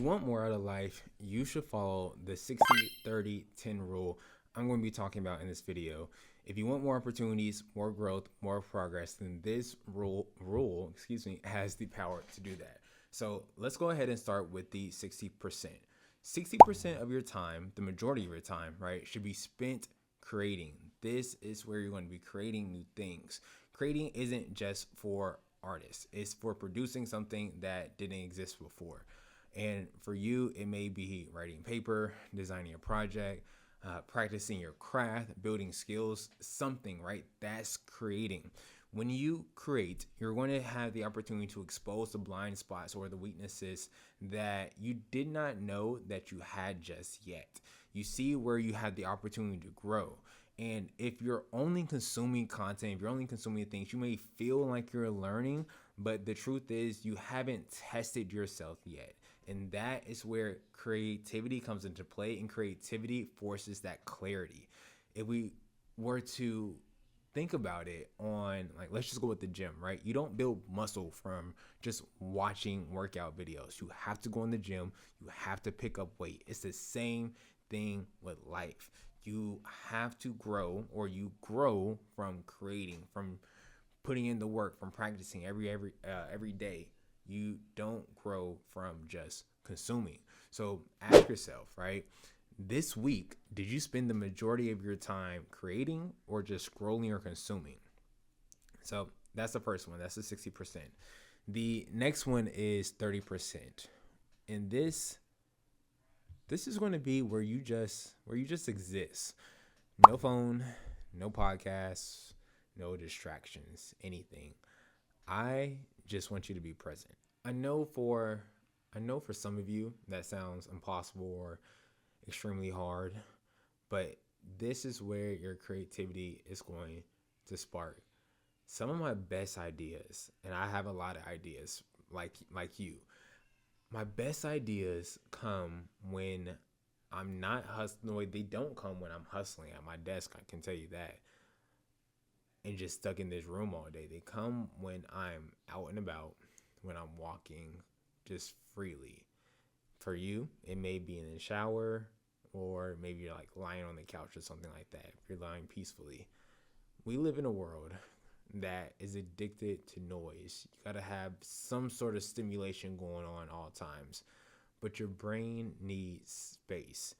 want more out of life, you should follow the 60-30-10 rule I'm going to be talking about in this video. If you want more opportunities, more growth, more progress, then this rule has the power to do that. So let's go ahead and start with the 60%. 60% of your time, the majority of your time, right, should be spent creating. This is where you're going to be creating new things. Creating isn't just for artists. It's for producing something that didn't exist before. And for you, it may be writing paper, designing a project, practicing your craft, building skills, something, right? That's creating. When you create, you're going to have the opportunity to expose the blind spots or the weaknesses that you did not know that you had just yet. You see where you have the opportunity to grow. And if you're only consuming content, if you're only consuming things, you may feel like you're learning, but the truth is you haven't tested yourself yet. And that is where creativity comes into play, and creativity forces that clarity. If we were to think about it on, like, let's just go with the gym, right? You don't build muscle from just watching workout videos. You have to go in the gym. You have to pick up weight. It's the same thing with life. You have to grow, or you grow from creating, from putting in the work, from practicing every day. You don't grow from just consuming. So ask yourself, right? This week, did you spend the majority of your time creating or just scrolling or consuming? So that's the first one. That's the 60%. The next one is 30%. And this is going to be where you just exist. No phone, no podcasts, no distractions, anything. I just want you to be present. I know for some of you that sounds impossible or extremely hard, but this is where your creativity is going to spark. Some of my best ideas, and I have a lot of ideas like you. My best ideas come when I'm not hustling. They don't come when I'm hustling at my desk, I can tell you that, and just stuck in this room all day. They come when I'm out and about, when I'm walking just freely. For you, it may be in the shower, or maybe you're like lying on the couch or something like that. If you're lying peacefully. We live in a world that is addicted to noise. You got to have some sort of stimulation going on all times, but your brain needs space.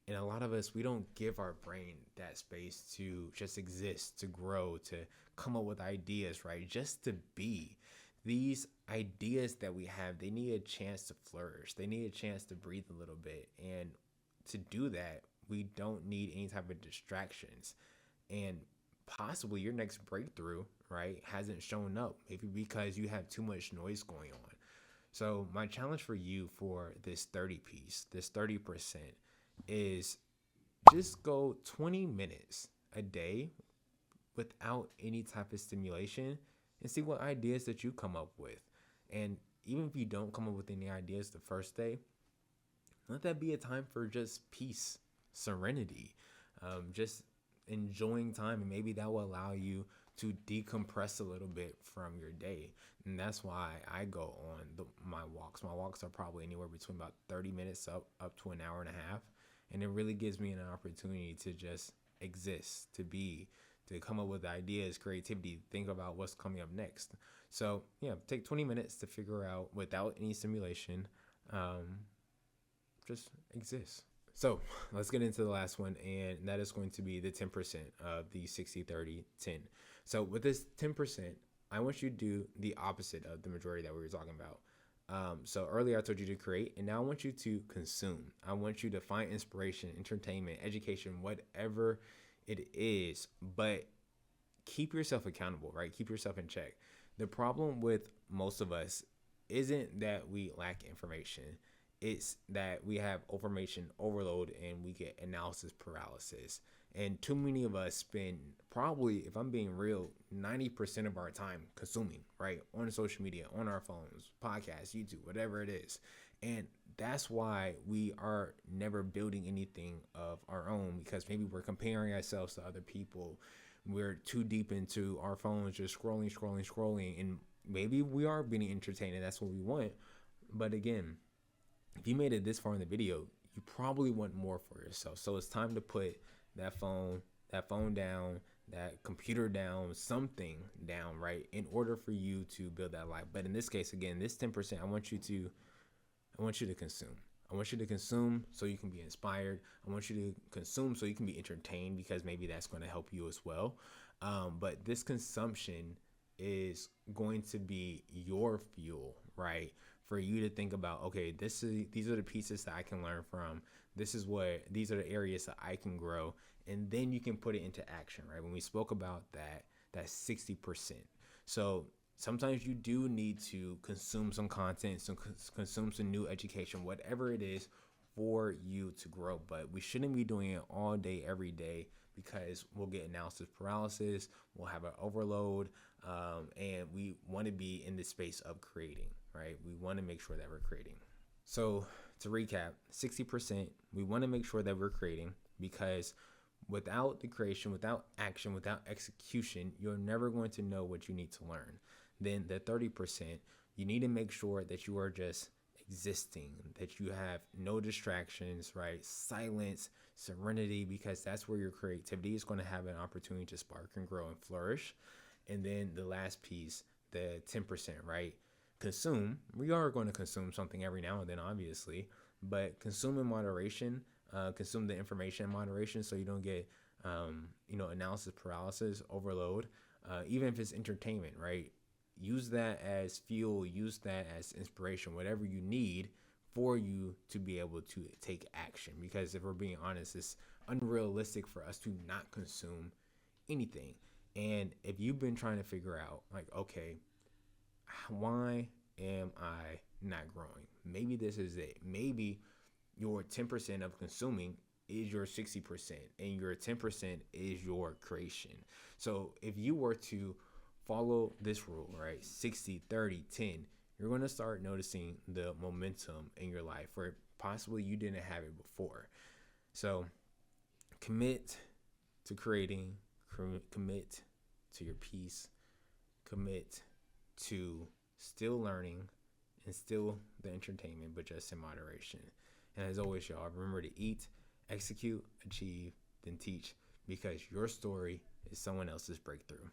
And a lot of us, we don't give our brain that space to just exist, to grow, to come up with ideas, right? Just to be. These ideas that we have, they need a chance to flourish. They need a chance to breathe a little bit. And to do that, we don't need any type of distractions. And possibly your next breakthrough, right, hasn't shown up. Maybe because you have too much noise going on. So my challenge for you for this 30%, is just go 20 minutes a day without any type of stimulation and see what ideas that you come up with. And even if you don't come up with any ideas the first day, let that be a time for just peace, serenity, just enjoying time. And maybe that will allow you to decompress a little bit from your day. And that's why I go on my walks. My walks are probably anywhere between about 30 minutes up to an hour and a half. And it really gives me an opportunity to just exist, to be, to come up with ideas, creativity, think about what's coming up next. So yeah, take 20 minutes to figure out without any stimulation, just exist. So let's get into the last one, and that is going to be the 10% of the 60-30-10. So with this 10%, I want you to do the opposite of the majority that we were talking about. So earlier I told you to create, and now I want you to consume. I want you to find inspiration, entertainment, education, whatever it is, but keep yourself accountable, right? Keep yourself in check. The problem with most of us isn't that we lack information. It's that we have information overload and we get analysis paralysis. And too many of us spend probably, if I'm being real, 90% of our time consuming, right? On social media, on our phones, podcasts, YouTube, whatever it is. And that's why we are never building anything of our own, because maybe we're comparing ourselves to other people. We're too deep into our phones, just scrolling. And maybe we are being entertained, and that's what we want. But again, if you made it this far in the video, you probably want more for yourself. So it's time to put that phone down, that computer down, something down, right? In order for you to build that life. But in this case, again, this 10%, I want you to consume. I want you to consume so you can be inspired. I want you to consume so you can be entertained, because maybe that's going to help you as well. But this consumption is going to be your fuel, right? For you to think about, okay, these are the pieces that I can learn from. These are the areas that I can grow, and then you can put it into action, right? When we spoke about that 60%. So sometimes you do need to consume some content, consume some new education, whatever it is, for you to grow. But we shouldn't be doing it all day, every day, because we'll get analysis paralysis, we'll have an overload, and we want to be in the space of creating, right? We want to make sure that we're creating. So to recap, 60%, we want to make sure that we're creating, because without the creation, without action, without execution, you're never going to know what you need to learn. Then the 30%, you need to make sure that you are just existing, that you have no distractions, right? Silence, serenity, because that's where your creativity is going to have an opportunity to spark and grow and flourish. And then the last piece, the 10%, right? Consume. We are going to consume something every now and then, obviously, but consume in moderation. Consume the information in moderation, so you don't get analysis paralysis, overload. Even if it's entertainment, right? Use that as fuel, use that as inspiration, whatever you need for you to be able to take action. Because if we're being honest, it's unrealistic for us to not consume anything. And if you've been trying to figure out, like, okay, why am I not growing? Maybe this is it. Maybe your 10% of consuming is your 60%, and your 10% is your creation. So if you were to follow this rule, right, 60, 30, 10, you're going to start noticing the momentum in your life where possibly you didn't have it before. So commit to creating, commit to your peace, commit to still learning and still the entertainment, but just in moderation. And as always, y'all, remember to eat, execute, achieve, then teach, because your story is someone else's breakthrough.